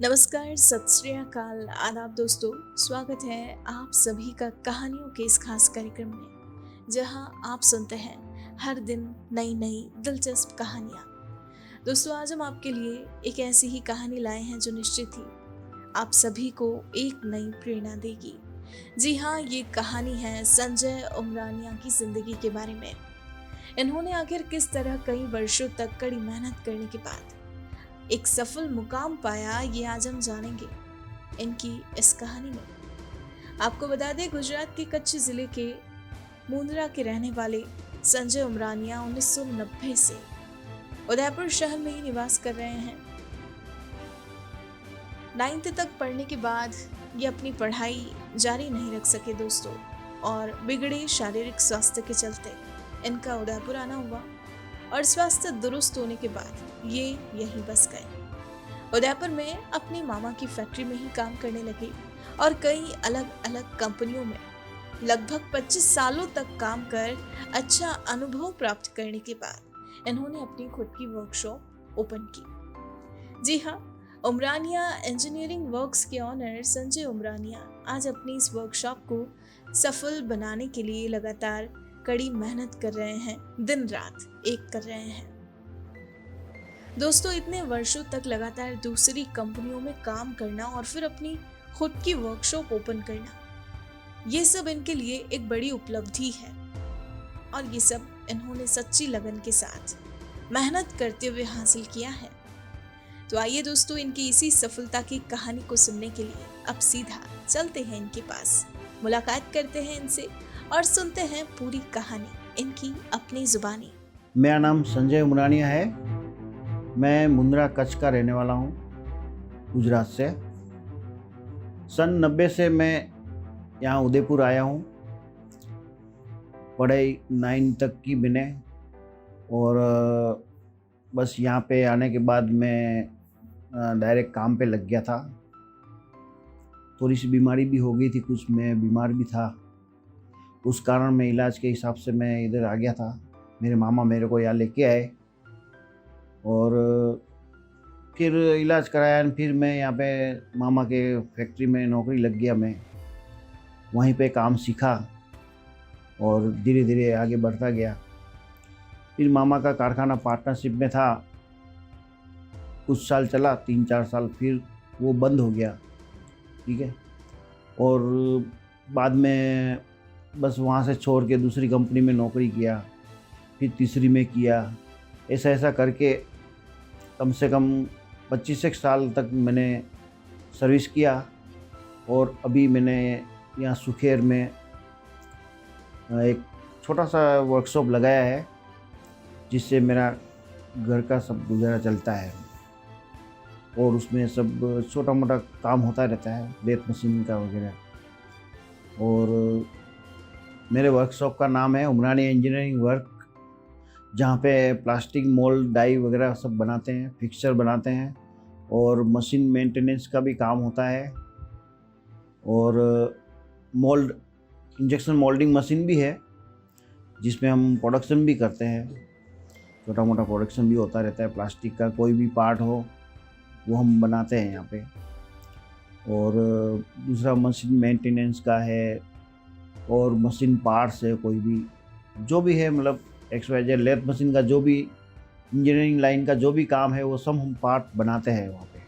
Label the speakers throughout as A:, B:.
A: नमस्कार, सत श्री अकाल, आदाब दोस्तों। स्वागत है आप सभी का कहानियों के इस खास कार्यक्रम में, जहां आप सुनते हैं हर दिन नई नई दिलचस्प कहानियां। दोस्तों, आज हम आपके लिए एक ऐसी ही कहानी लाए हैं जो निश्चित ही आप सभी को एक नई प्रेरणा देगी। जी हाँ, ये कहानी है संजय उमरानिया की जिंदगी के बारे में। इन्होंने आखिर किस तरह कई वर्षों तक कड़ी मेहनत करने के बाद एक सफल मुकाम पाया, ये आज हम जानेंगे इनकी इस कहानी में। आपको बता दें, गुजरात के कच्छ जिले के मुंद्रा के रहने वाले संजय उमरानिया 1990 से उदयपुर शहर में ही निवास कर रहे हैं। 9th तक पढ़ने के बाद ये अपनी पढ़ाई जारी नहीं रख सके दोस्तों, और बिगड़े शारीरिक स्वास्थ्य के चलते इनका उदयपुर आना हुआ। और स्वास्थ्य दुरुस्त होने के बाद ये यहीं बस गए। उदयपुर में अपनी मामा की फैक्ट्री में ही काम करने लगे और कई अलग अलग कंपनियों में लगभग 25 सालों तक काम कर अच्छा अनुभव प्राप्त करने के बाद इन्होंने अपनी खुद की वर्कशॉप ओपन की। जी हाँ, उमरानिया इंजीनियरिंग वर्क्स के ऑनर संजय उमरानिया आज अपनी इस वर्कशॉप को सफल बनाने के लिए लगातार कड़ी मेहनत कर रहे हैं, दिन रात एक कर रहे हैं। दोस्तों, इतने वर्षों तक लगातार दूसरी कंपनियों में काम करना और फिर अपनी खुद की वर्कशॉप ओपन करना, ये सब इनके लिए एक बड़ी उपलब्धि है। और ये सब इन्होंने सच्ची लगन के साथ मेहनत करते हुए हासिल किया है। तो आइए दोस्तों, इनकी इसी सफलता की कहानी को सुनने के लिए अब सीधा चलते हैं इनके पास, मुलाकात करते हैं इनसे और सुनते हैं पूरी कहानी इनकी अपनी जुबानी।
B: मेरा नाम संजय उमरानिया है। मैं मुंद्रा कच्छ का रहने वाला हूँ, गुजरात से। सन 90 से मैं यहाँ उदयपुर आया हूँ। पढ़ाई 9 तक की मैंने, और बस यहाँ पे आने के बाद मैं डायरेक्ट काम पे लग गया था। थोड़ी सी बीमारी भी हो गई थी, कुछ मैं बीमार भी था, उस कारण मैं इलाज के हिसाब से मैं इधर आ गया था। मेरे मामा मेरे को यहाँ लेके आए और फिर इलाज कराया। फिर मैं यहाँ पे मामा के फैक्ट्री में नौकरी लग गया। मैं वहीं पे काम सीखा और धीरे धीरे आगे बढ़ता गया। फिर मामा का कारखाना पार्टनरशिप में था, कुछ साल चला, 3-4 साल, फिर वो बंद हो गया। ठीक है। और बाद में बस वहाँ से छोड़ के दूसरी कंपनी में नौकरी किया, फिर तीसरी में किया। ऐसा ऐसा करके कम से कम 25 साल तक मैंने सर्विस किया। और अभी मैंने यहाँ सुखेर में एक छोटा सा वर्कशॉप लगाया है, जिससे मेरा घर का सब गुजारा चलता है। और उसमें सब छोटा मोटा काम होता रहता है, लेथ मशीन का वगैरह। और मेरे वर्कशॉप का नाम है उमरानिया इंजीनियरिंग वर्क, जहाँ पे प्लास्टिक मोल्ड डाई वगैरह सब बनाते हैं, फिक्सचर बनाते हैं, और मशीन मेंटेनेंस का भी काम होता है। और मोल्ड इंजेक्शन मोल्डिंग मशीन भी है, जिसमें हम प्रोडक्शन भी करते हैं। छोटा मोटा प्रोडक्शन भी होता रहता है, प्लास्टिक का कोई भी पार्ट हो वो हम बनाते हैं यहाँ पे। और दूसरा मशीन मेंटेनेंस का है, और मशीन पार्ट्स है, कोई भी जो भी है, मतलब XYZ लेथ मशीन का जो भी इंजीनियरिंग लाइन का जो भी काम है, वो सब हम पार्ट बनाते हैं वहाँ पे।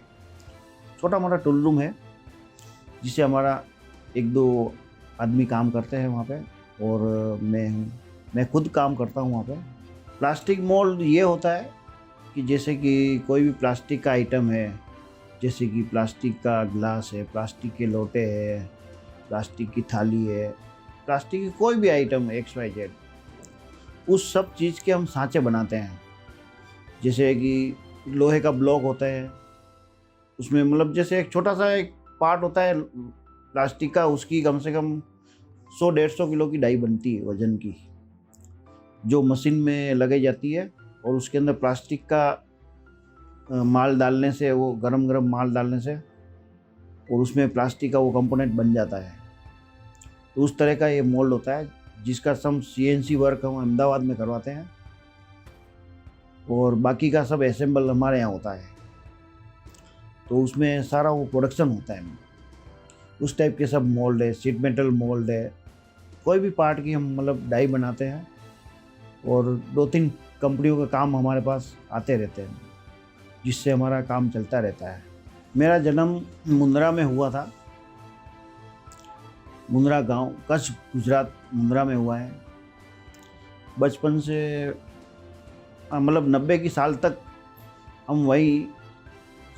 B: छोटा मोटा टूल रूम है, जिसे हमारा 1-2 आदमी काम करते हैं वहाँ पे, और मैं खुद काम करता हूँ वहाँ पे। प्लास्टिक मोल्ड ये होता है कि जैसे कि कोई भी प्लास्टिक का आइटम है, जैसे कि प्लास्टिक का ग्लास है, प्लास्टिक के लोटे है, प्लास्टिक की थाली है, प्लास्टिक की कोई भी आइटम XYZ, उस सब चीज़ के हम सांचे बनाते हैं। जैसे कि लोहे का ब्लॉक होता है, उसमें मतलब जैसे एक छोटा सा एक पार्ट होता है प्लास्टिक का, उसकी कम से कम 100-150 किलो की डाई बनती है वजन की, जो मशीन में लगाई जाती है। और उसके अंदर प्लास्टिक का माल डालने से, वो गरम गरम माल डालने से, और उसमें प्लास्टिक का वो कंपोनेंट बन जाता है। तो उस तरह का ये मोल्ड होता है, जिसका सब CNC वर्क हम अहमदाबाद में करवाते हैं, और बाकी का सब असेंबल हमारे यहाँ होता है। तो उसमें सारा वो प्रोडक्शन होता है। उस टाइप के सब मोल्ड है, शीट मेटल मोल्ड है, कोई भी पार्ट की हम मतलब डाई बनाते हैं। और 2-3 कंपनियों का काम हमारे पास आते रहते हैं, जिससे हमारा काम चलता रहता है। मेरा जन्म मुंद्रा में हुआ था। मुंद्रा गांव, कच्छ, गुजरात, मुंद्रा में हुआ है। बचपन से मतलब 90 की साल तक हम वही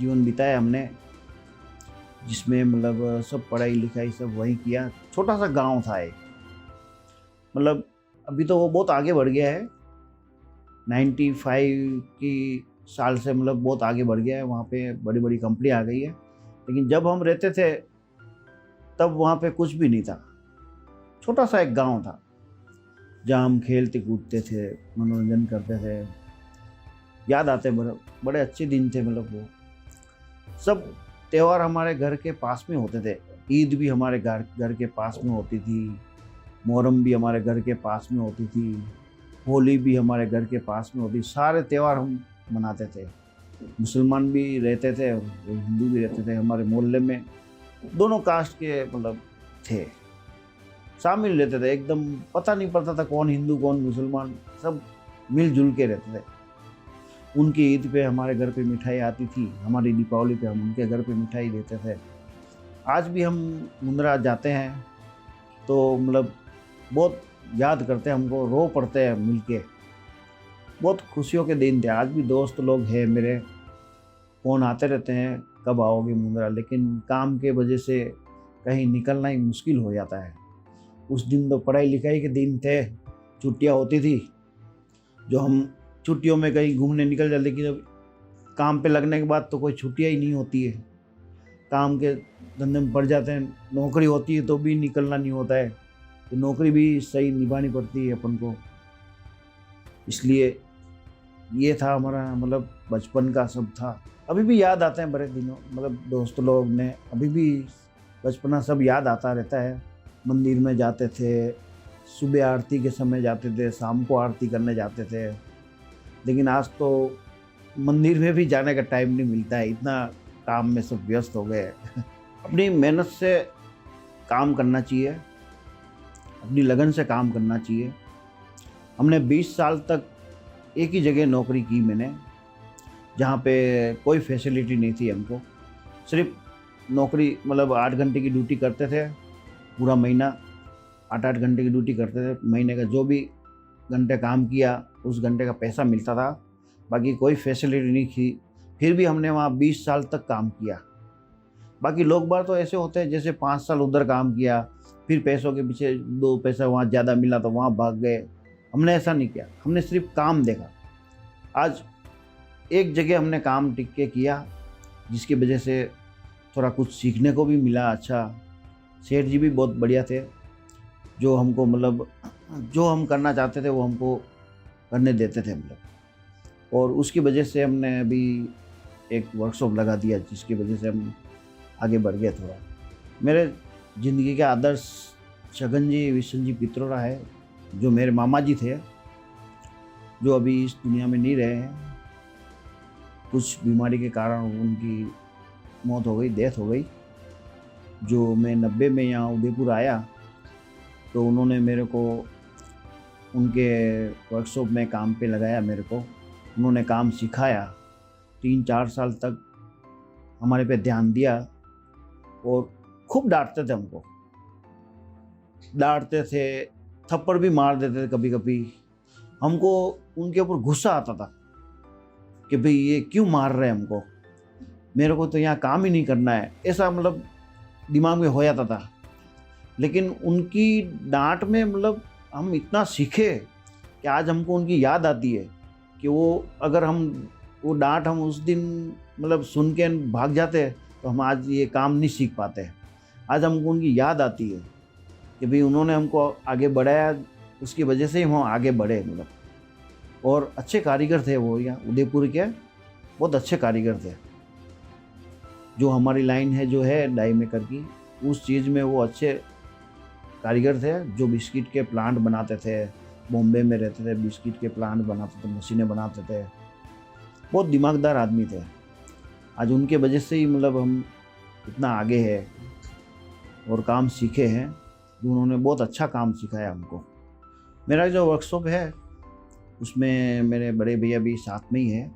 B: जीवन बिताया हमने, जिसमें मतलब सब पढ़ाई लिखाई सब वही किया। छोटा सा गांव था एक, मतलब अभी तो वो बहुत आगे बढ़ गया है। 95 की साल से मतलब बहुत आगे बढ़ गया है, वहाँ पे बड़ी बड़ी कंपनी आ गई है। लेकिन जब हम रहते थे तब वहाँ पे कुछ भी नहीं था। छोटा सा एक गांव था जहाँ हम खेलते कूदते थे, मनोरंजन करते थे। याद आते बड़े अच्छे दिन थे। मतलब वो सब त्यौहार हमारे घर के पास में होते थे। ईद भी हमारे घर के पास में होती थी, मुहर्रम भी हमारे घर के पास में होती थी, होली भी हमारे घर के पास में होती। सारे त्यौहार हम मनाते थे। मुसलमान भी रहते थे और हिंदू भी रहते थे। हमारे मोहल्ले में दोनों कास्ट के मतलब थे, शामिल रहते थे। एकदम पता नहीं पड़ता था कौन हिंदू कौन मुसलमान, सब मिलजुल के रहते थे। उनकी ईद पे हमारे घर पे मिठाई आती थी, हमारी दीपावली पे हम उनके घर पे मिठाई देते थे। आज भी हम मुंद्रा जाते हैं तो मतलब बहुत याद करते हैं, हमको रो पड़ते हैं मिलके। बहुत खुशियों के दिन थे। आज भी दोस्त लोग हैं मेरे, फ़ोन आते रहते हैं कब आओगे मुंद्रा, लेकिन काम के वजह से कहीं निकलना ही मुश्किल हो जाता है। उस दिन तो पढ़ाई लिखाई के दिन थे, छुट्टियां होती थी, जो हम छुट्टियों में कहीं घूमने निकल जाते। लेकिन अब काम पे लगने के बाद तो कोई छुट्टियां ही नहीं होती है, काम के धंधे में पड़ जाते हैं। नौकरी होती है तो भी निकलना नहीं होता है, तो नौकरी भी सही निभानी पड़ती है अपन को। इसलिए ये था हमारा मतलब बचपन का सब था। अभी भी याद आते हैं बड़े दिनों, मतलब दोस्त लोग ने अभी भी बचपना सब याद आता रहता है। मंदिर में जाते थे, सुबह आरती के समय जाते थे, शाम को आरती करने जाते थे। लेकिन आज तो मंदिर में भी जाने का टाइम नहीं मिलता है, इतना काम में सब व्यस्त हो गए हैं। अपनी मेहनत से काम करना चाहिए, अपनी लगन से काम करना चाहिए। हमने 20 साल तक एक ही जगह नौकरी की मैंने, जहाँ पे कोई फैसिलिटी नहीं थी हमको। सिर्फ नौकरी मतलब 8 घंटे की ड्यूटी करते थे पूरा महीना, 8-8 घंटे की ड्यूटी करते थे। महीने का जो भी घंटे काम किया उस घंटे का पैसा मिलता था, बाकी कोई फैसिलिटी नहीं थी। फिर भी हमने वहाँ 20 साल तक काम किया। बाकी लोग बार तो ऐसे होते हैं जैसे 5 साल उधर काम किया, फिर पैसों के पीछे 2 पैसा वहाँ ज़्यादा मिला तो वहाँ भाग गए। हमने ऐसा नहीं किया, हमने सिर्फ काम देखा। आज एक जगह हमने काम टिक के किया, जिसकी वजह से थोड़ा कुछ सीखने को भी मिला। अच्छा, सेठ जी भी बहुत बढ़िया थे, जो हमको मतलब जो हम करना चाहते थे वो हमको करने देते थे मतलब। और उसकी वजह से हमने अभी एक वर्कशॉप लगा दिया, जिसकी वजह से हम आगे बढ़ गए थोड़ा। मेरे ज़िंदगी के आदर्श छगन जी विशन जी पित्रोड़ा है, जो मेरे मामा जी थे, जो अभी इस दुनिया में नहीं रहे हैं। कुछ बीमारी के कारण उनकी मौत हो गई, डेथ हो गई। जो मैं 90 में यहाँ उदयपुर आया तो उन्होंने मेरे को उनके वर्कशॉप में काम पे लगाया। मेरे को उन्होंने काम सिखाया। 3-4 साल तक हमारे पे ध्यान दिया और खूब डांटते थे हमको, डांटते थे, थप्पड़ भी मार देते थे कभी कभी। हमको उनके ऊपर गुस्सा आता था कि भाई ये क्यों मार रहे हैं हमको, मेरे को तो यहाँ काम ही नहीं करना है, ऐसा मतलब दिमाग में हो जाता था। लेकिन उनकी डांट में मतलब हम इतना सीखे कि आज हमको उनकी याद आती है कि वो अगर हम वो डांट हम उस दिन मतलब सुन के भाग जाते तो हम आज ये काम नहीं सीख पाते। आज हमको उनकी याद आती है कि भाई उन्होंने हमको आगे बढ़ाया, उसकी वजह से ही हम आगे बढ़े मतलब। और अच्छे कारीगर थे वो, यहाँ उदयपुर के बहुत अच्छे कारीगर थे। जो हमारी लाइन है जो है डाई मेकर की, उस चीज़ में वो अच्छे कारीगर थे। जो बिस्किट के प्लांट बनाते थे, बॉम्बे में रहते थे, बिस्किट के प्लांट बनाते थे, मशीनें बनाते थे। बहुत दिमागदार आदमी थे। आज उनके वजह से ही मतलब हम इतना आगे है और काम सीखे हैं। उन्होंने बहुत अच्छा काम सिखाया हमको। मेरा जो वर्कशॉप है उसमें मेरे बड़े भैया भी साथ में ही है।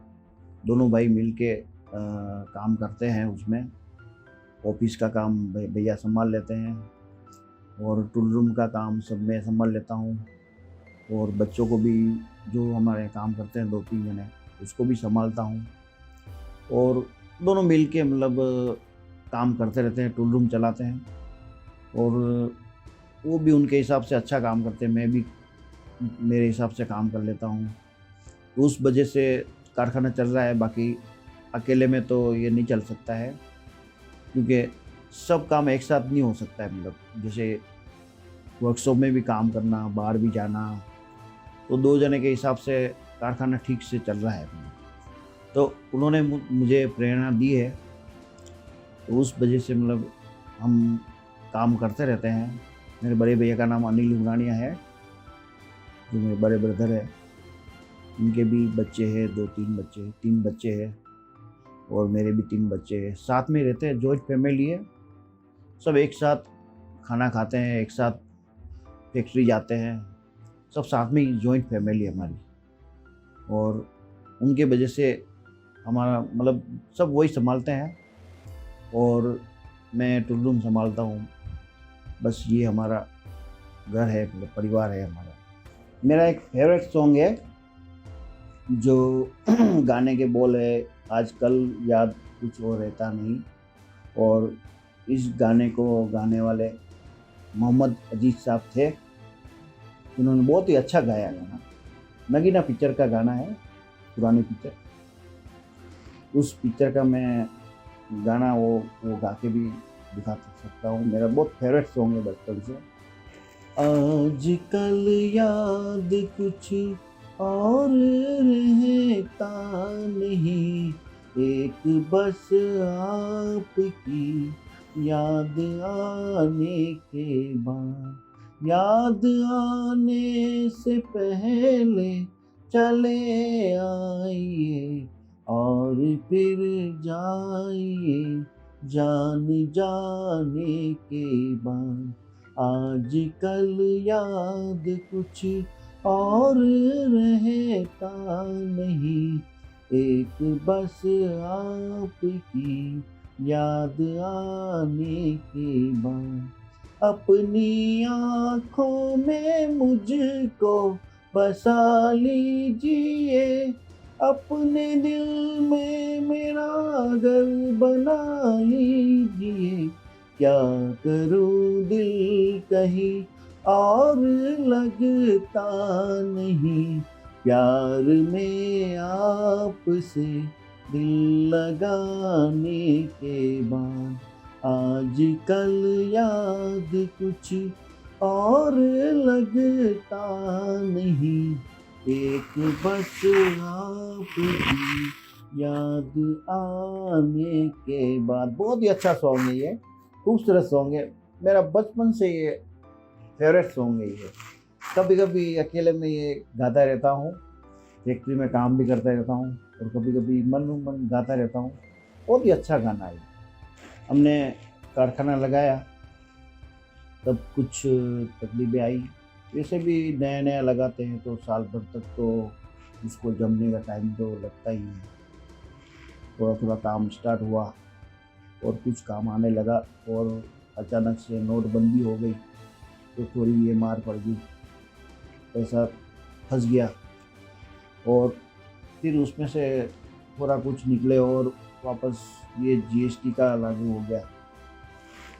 B: दोनों भाई मिल के काम करते हैं। उसमें ऑफिस का काम भैया संभाल लेते हैं और टूल रूम का काम सब मैं संभाल लेता हूँ। और बच्चों को भी जो हमारे काम करते हैं 2-3 जने उसको भी संभालता हूँ। और दोनों मिल के मतलब काम करते रहते हैं, टूल रूम चलाते हैं। और वो भी उनके हिसाब से अच्छा काम करते हैं, मैं भी मेरे हिसाब से काम कर लेता हूँ। तो उस वजह से कारखाना चल रहा है। बाकी अकेले में तो ये नहीं चल सकता है, क्योंकि सब काम एक साथ नहीं हो सकता है। मतलब जैसे वर्कशॉप में भी काम करना, बाहर भी जाना, तो 2 जने के हिसाब से कारखाना ठीक से चल रहा है। तो उन्होंने मुझे प्रेरणा दी है, तो उस वजह से मतलब हम काम करते रहते हैं। मेरे बड़े भैया का नाम अनिल उमरानिया है, जो मेरे बड़े ब्रदर है। उनके भी बच्चे हैं, 2-3 बच्चे, 3 बच्चे हैं और मेरे भी 3 बच्चे हैं। साथ में रहते हैं, जॉइंट फैमिली है। सब एक साथ खाना खाते हैं, एक साथ फैक्ट्री जाते हैं, सब साथ में ही जॉइंट फैमिली है हमारी। और उनके वजह से हमारा मतलब सब वही संभालते हैं और मैं टूल रूम संभालता हूँ। बस ये हमारा घर है, मतलब परिवार है हमारा। मेरा एक फेवरेट सॉन्ग है जो गाने के बोल है, आजकल याद कुछ और रहता नहीं। और इस गाने को गाने वाले मोहम्मद अजीज साहब थे, उन्होंने बहुत ही अच्छा गाया गाना। नगीना पिक्चर का गाना है, पुरानी पिक्चर। उस पिक्चर का मैं गाना वो गा के भी दिखा सकता हूँ। मेरा बहुत फेवरेट सॉन्ग है बचपन से। आजकल याद कुछ और रहता नहीं, एक बस आपकी याद आने के बाद, याद आने से पहले चले आइए और फिर जाइए जान जाने के बाद। आजकल याद कुछ और रहता नहीं, एक बस आपकी याद आने के बाद। अपनी आँखों में मुझको बसा लीजिए, अपने दिल में मेरा घर बना लीजिए। क्या करूं दिल कहीं और लगता नहीं, प्यार में आपसे दिल लगाने के बाद। आजकल याद कुछ और लगता नहीं, एक बस आपकी याद आने के बाद। बहुत ही अच्छा सॉन्ग है ये, खूबसूरत सॉन्ग है। मेरा बचपन से ये फेवरेट सॉन्ग है ये। कभी कभी अकेले में ये गाता रहता हूँ, फैक्ट्री में काम भी करता रहता हूँ और कभी कभी मन गाता रहता हूँ। बहुत ही अच्छा गाना है। हमने कारखाना लगाया तब कुछ तकलीफें आई। वैसे भी नया नया लगाते हैं तो साल भर तक तो उसको जमने का टाइम तो लगता ही है। थोड़ा थोड़ा काम स्टार्ट हुआ और कुछ काम आने लगा, और अचानक से नोटबंदी हो गई तो थोड़ी ये मार पड़ गई, पैसा फंस गया। और फिर उसमें से थोड़ा कुछ निकले और वापस ये जीएसटी का लागू हो गया,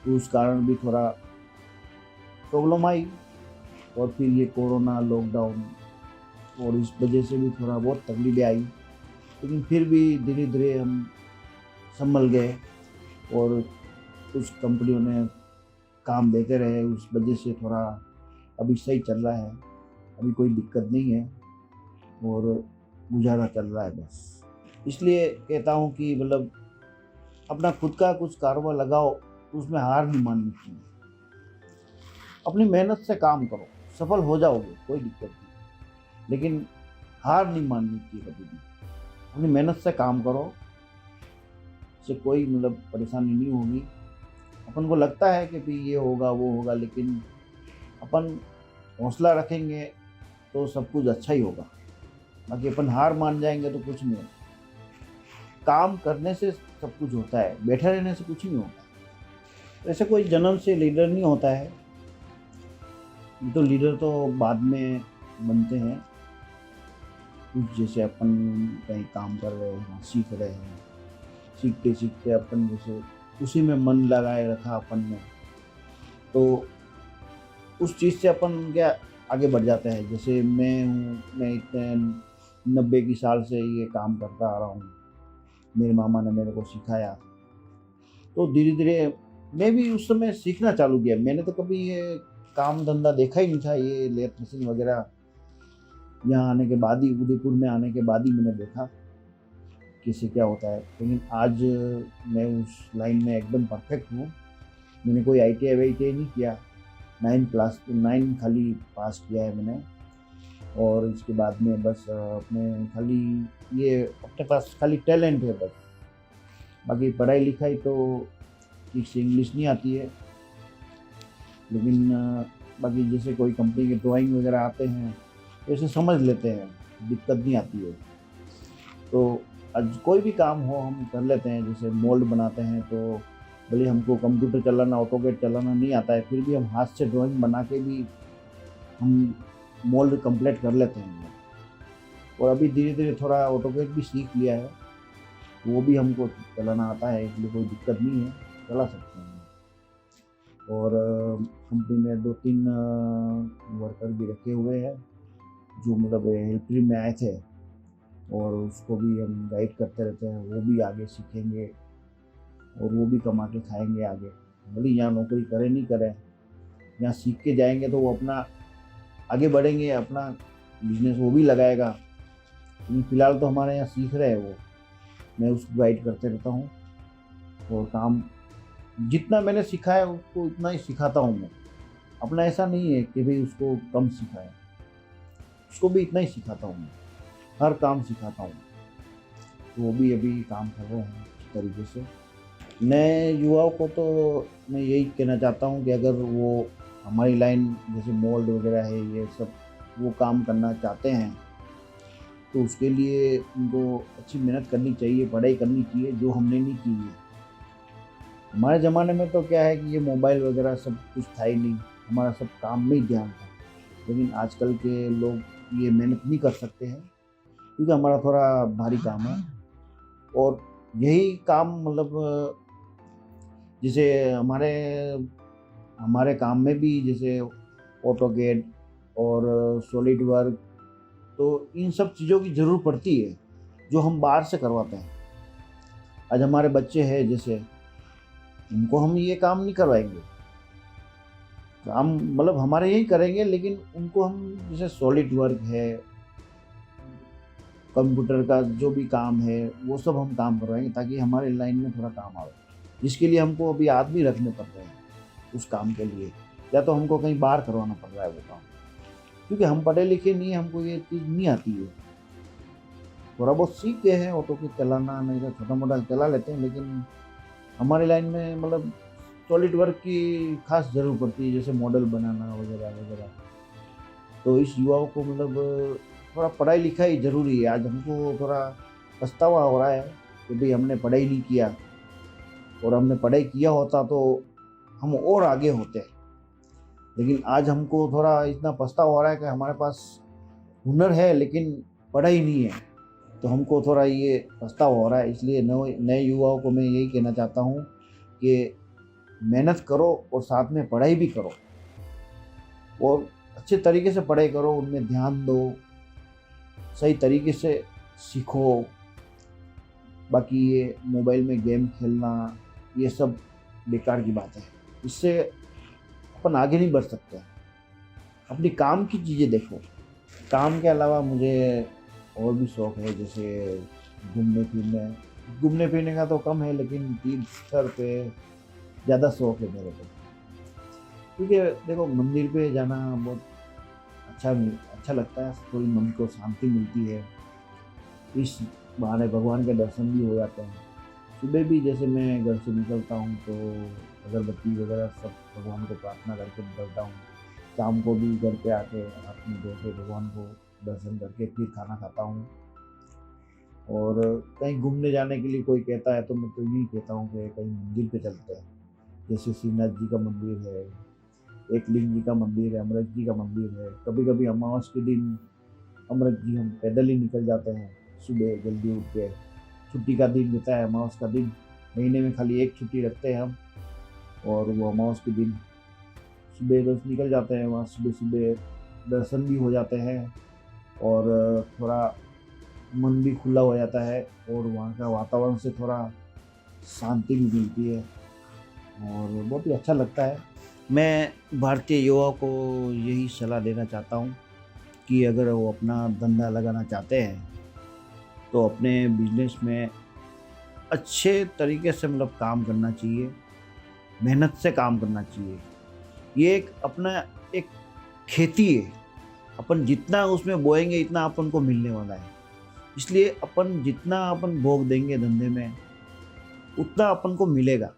B: तो उस कारण भी थोड़ा प्रॉब्लम आई। और फिर ये कोरोना लॉकडाउन, और इस वजह से भी थोड़ा बहुत तकलीफें आई। लेकिन फिर भी धीरे धीरे हम संभल गए और कुछ कंपनियों ने काम देते रहे। उस वजह से थोड़ा अभी सही चल रहा है, अभी कोई दिक्कत नहीं है और गुजारा चल रहा है बस। इसलिए कहता हूँ कि मतलब अपना खुद का कुछ कारोबार लगाओ, उसमें हार नहीं माननी चाहिए। अपनी मेहनत से काम करो, सफल हो जाओगे, कोई दिक्कत नहीं, लेकिन हार नहीं माननी चाहिए कभी भी। अपनी मेहनत से काम करो, से कोई मतलब परेशानी नहीं होगी। अपन को लगता है कि भाई ये होगा वो होगा, लेकिन अपन हौसला रखेंगे तो सब कुछ अच्छा ही होगा। बाकी अपन हार मान जाएंगे तो कुछ नहीं होगा। काम करने से सब कुछ होता है, बैठे रहने से कुछ नहीं होता। ऐसे कोई जन्म से लीडर नहीं होता है, ये तो लीडर तो बाद में बनते हैं। कुछ जैसे अपन कहीं काम कर रहे हैं, सीख रहे हैं, सीखते सीखते अपन जैसे उसी में मन लगाए रखा अपन ने, तो उस चीज़ से अपन क्या आगे बढ़ जाता है। जैसे मैं इतने 90 की साल से ये काम करता आ रहा हूँ, मेरे मामा ने मेरे को सिखाया, तो धीरे धीरे मैं भी उस समय सीखना चालू किया। मैंने तो कभी ये काम धंधा देखा ही नहीं था, ये लेथ मशीन वगैरह यहाँ आने के बाद ही, उदयपुर में आने के बाद ही मैंने देखा किससे क्या होता है। लेकिन आज मैं उस लाइन में एकदम परफेक्ट हूँ। मैंने कोई ITI नहीं किया, 9 खाली पास किया है मैंने, और इसके बाद में बस अपने खाली ये अपने पास खाली टैलेंट है बस। बाकी पढ़ाई लिखाई तो ठीक से इंग्लिश नहीं आती है, लेकिन बाकी जैसे कोई कंपनी के ड्राइंग वगैरह आते हैं तो इसे समझ लेते हैं, दिक्कत नहीं आती है। तो आज कोई भी काम हो हम कर लेते हैं। जैसे मोल्ड बनाते हैं तो भले हमको कंप्यूटर चलाना, ऑटोकेड चलाना नहीं आता है, फिर भी हम हाथ से ड्राइंग बना के भी हम मोल्ड कंप्लीट कर लेते हैं। और अभी धीरे धीरे थोड़ा ऑटोकेड भी सीख लिया है, वो भी हमको चलाना आता है, इसलिए कोई दिक्कत नहीं है, चला सकते हैं। और कंपनी में 2-3 वर्कर भी रखे हुए हैं जो मतलब हेल्परी में आए थे, और उसको भी हम गाइड करते रहते हैं। वो भी आगे सीखेंगे और वो भी कमा के खाएंगे आगे। भले यहाँ नौकरी करें नहीं करें, यहाँ सीख के जाएंगे तो वो अपना आगे बढ़ेंगे, अपना बिजनेस वो भी लगाएगा। लेकिन फ़िलहाल तो हमारे यहाँ सीख रहे हैं वो, मैं उसको गाइड करते रहता हूँ। और काम जितना मैंने सीखा है उसको उतना ही सिखाता हूँ मैं। अपना ऐसा नहीं है कि भाई उसको कम सिखाए, उसको भी इतना ही सिखाता हूँ मैं, हर काम सिखाता हूँ। तो वो भी अभी काम कर रहे हैं इस तरीके से। नए युवाओं को तो मैं यही कहना चाहता हूँ कि अगर वो हमारी लाइन जैसे मोल्ड वगैरह है ये सब वो काम करना चाहते हैं, तो उसके लिए उनको अच्छी मेहनत करनी चाहिए, पढ़ाई करनी चाहिए, जो हमने नहीं की है। हमारे ज़माने में तो क्या है कि ये मोबाइल वगैरह सब कुछ था ही नहीं, हमारा सब काम में ही ध्यान था। लेकिन आजकल के लोग ये मेहनत नहीं कर सकते हैं क्योंकि हमारा थोड़ा भारी काम है। और यही काम मतलब जैसे हमारे काम में भी जैसे ऑटोकेड और सॉलिड वर्क, तो इन सब चीज़ों की ज़रूरत पड़ती है जो हम बाहर से करवाते हैं। आज हमारे बच्चे हैं जैसे, उनको हम ये काम नहीं करवाएंगे, काम मतलब हमारे यही करेंगे, लेकिन उनको हम जैसे सॉलिड वर्क है, कंप्यूटर का जो भी काम है वो सब हम काम करवाएंगे ताकि हमारे लाइन में थोड़ा काम आए, जिसके लिए हमको अभी आदमी रखने पड़ रहे हैं उस काम के लिए, या तो हमको कहीं बाहर करवाना पड़ रहा है वो काम, क्योंकि हम पढ़े लिखे नहीं हैं, हमको ये चीज़ नहीं आती है। थोड़ा बहुत सीख गए हैं ऑटो के चलाना, नहीं तो छोटा मोटा चला लेते हैं, लेकिन हमारी लाइन में मतलब सॉलिड वर्क की खास ज़रूरत पड़ती है, जैसे मॉडल बनाना वगैरह वगैरह। तो इस युवाओं को मतलब थोड़ा पढ़ाई लिखाई ज़रूरी है। आज हमको थोड़ा पछतावा हो रहा है कि भाई हमने पढ़ाई नहीं किया, और हमने पढ़ाई किया होता तो हम और आगे होते। लेकिन आज हमको थोड़ा इतना पछतावा हो रहा है कि हमारे पास हुनर है लेकिन पढ़ाई नहीं है, तो हमको थोड़ा ये पछतावा हो रहा है। इसलिए नए युवाओं को मैं यही कहना चाहता हूँ कि मेहनत करो और साथ में पढ़ाई भी करो, और अच्छे तरीके से पढ़ाई करो, उनमें ध्यान दो, सही तरीके से सीखो। बाकी ये मोबाइल में गेम खेलना ये सब बेकार की बात है, इससे अपन आगे नहीं बढ़ सकते। अपनी काम की चीज़ें देखो। काम के अलावा मुझे और भी शौक़ है, जैसे घूमने फिरने का तो कम है, लेकिन तीर्थ स्थल पे ज़्यादा शौक़ है मेरे को। क्योंकि देखो मंदिर पे जाना बहुत अच्छा लगता है, थोड़ी मन को शांति मिलती है, इस बहाने भगवान के दर्शन भी हो जाते हैं। सुबह भी जैसे मैं घर से निकलता हूँ तो अगरबत्ती वगैरह सब भगवान को प्रार्थना करके निकलता हूँ। शाम को भी घर पे आके हाथ मुँह धो के भगवान को दर्शन करके फिर खाना खाता हूँ। और कहीं घूमने जाने के लिए कोई कहता है तो मैं तो यही कहता हूँ कि कहीं मंदिर पे चलते हैं। जैसे श्रीनाथ जी का मंदिर है, एकलिंग जी का मंदिर है, अमृत जी का मंदिर है। कभी कभी अमावस के दिन अमृत जी हम पैदल ही निकल जाते हैं सुबह जल्दी उठ के। छुट्टी का दिन रहता है अमावस का दिन, महीने में खाली एक छुट्टी रखते हैं हम, और वो अमावस के दिन सुबह बस निकल जाते हैं वहाँ। सुबह सुबह दर्शन भी हो जाते हैं और थोड़ा मन भी खुला हो जाता है और वहाँ का वातावरण से थोड़ा शांति भी मिलती है और बहुत ही अच्छा लगता है। मैं भारतीय युवा को यही सलाह देना चाहता हूँ कि अगर वो अपना धंधा लगाना चाहते हैं तो अपने बिजनेस में अच्छे तरीके से मतलब काम करना चाहिए, मेहनत से काम करना चाहिए। ये एक अपना एक खेती है, अपन जितना उसमें बोएंगे इतना अपन को मिलने वाला है। इसलिए अपन जितना अपन भोग देंगे धंधे में उतना अपन को मिलेगा।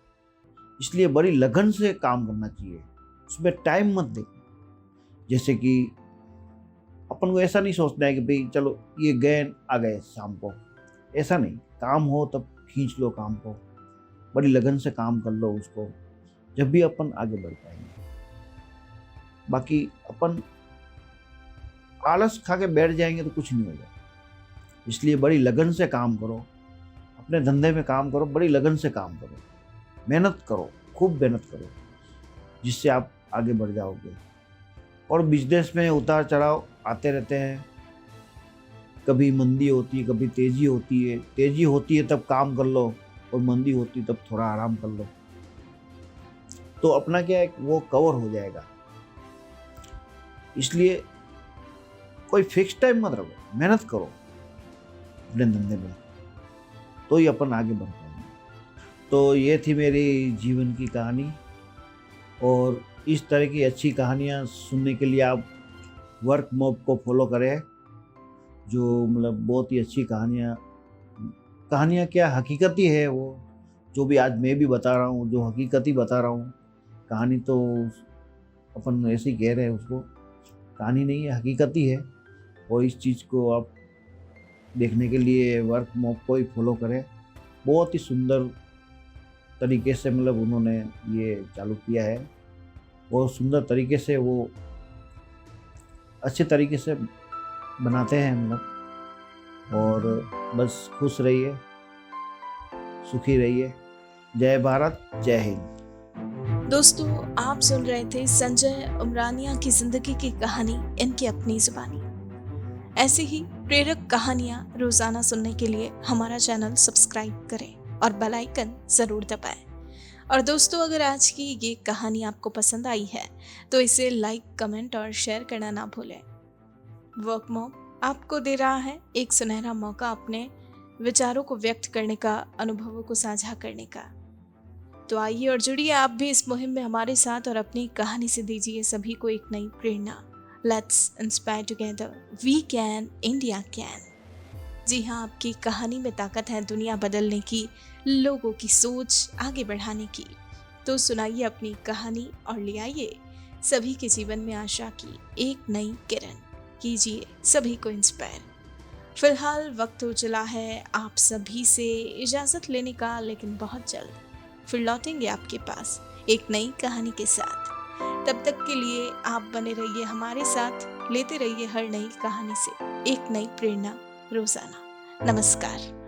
B: इसलिए बड़ी लगन से काम करना चाहिए, उसमें टाइम मत देखो। जैसे कि अपन को ऐसा नहीं सोचना है कि भाई चलो ये गए आ गए शाम को, ऐसा नहीं। काम हो तब खींच लो काम को, बड़ी लगन से काम कर लो उसको, जब भी अपन आगे बढ़ पाएंगे। बाकी अपन आलस खा के बैठ जाएंगे तो कुछ नहीं होगा। इसलिए बड़ी लगन से काम करो, अपने धंधे में काम करो, बड़ी लगन से काम करो, मेहनत करो, खूब मेहनत करो, जिससे आप आगे बढ़ जाओगे। और बिजनेस में उतार चढ़ाव आते रहते हैं, कभी मंदी होती है, कभी तेज़ी होती है। तेज़ी होती है तब काम कर लो और मंदी होती है तब थोड़ा आराम कर लो, तो अपना क्या है वो कवर हो जाएगा। इसलिए कोई फिक्स टाइम मत रखो, मेहनत करो अपने धंधे में, तो ही अपन आगे बढ़ पाएंगे। तो ये थी मेरी जीवन की कहानी, और इस तरह की अच्छी कहानियाँ सुनने के लिए आप वर्क मॉब को फॉलो करें, जो मतलब बहुत ही अच्छी कहानियाँ क्या हकीकत ही है वो, जो भी आज मैं भी बता रहा हूँ, जो हकीकत ही बता रहा हूँ। कहानी तो अपन ऐसे ही कह रहे हैं उसको, कहानी नहीं है, हकीकत ही है। और इस चीज़ को आप देखने के लिए वर्क मॉब को ही फॉलो करें। बहुत ही सुंदर तरीके से मतलब उन्होंने ये चालू किया है, बहुत सुंदर तरीके से वो अच्छे तरीके से बनाते हैं मतलब। और बस खुश रहिए, सुखी रहिए। जय भारत, जय हिंद।
A: दोस्तों, आप सुन रहे थे संजय उमरानिया की जिंदगी की कहानी इनकी अपनी जुबानी। ऐसी ही प्रेरक कहानियां रोजाना सुनने के लिए हमारा चैनल सब्सक्राइब करें और बेल आइकन जरूर दबाएं। और दोस्तों, अगर आज की ये कहानी आपको पसंद आई है तो इसे लाइक, कमेंट और शेयर करना ना भूलें। वर्क मॉब आपको दे रहा है एक सुनहरा मौका अपने विचारों को व्यक्त करने का, अनुभवों को साझा करने का। तो आइए और जुड़िए आप भी इस मुहिम में हमारे साथ और अपनी कहानी से दीजिए सभी को एक नई प्रेरणा। Let's inspire together, we can, India can. जी हाँ, आपकी कहानी में ताकत है दुनिया बदलने की, लोगों की सोच आगे बढ़ाने की। तो सुनाइए अपनी कहानी और ले आइए सभी के जीवन में आशा की एक नई किरण। कीजिए सभी को इंस्पायर। फिलहाल वक्त हो चला है आप सभी से इजाज़त लेने का, लेकिन बहुत जल्द फिर लौटेंगे आपके पास एक नई कहानी के साथ। तब तक के लिए आप बने रहिए हमारे साथ, लेते रहिए हर नई कहानी से एक नई प्रेरणा रोजाना। नमस्कार।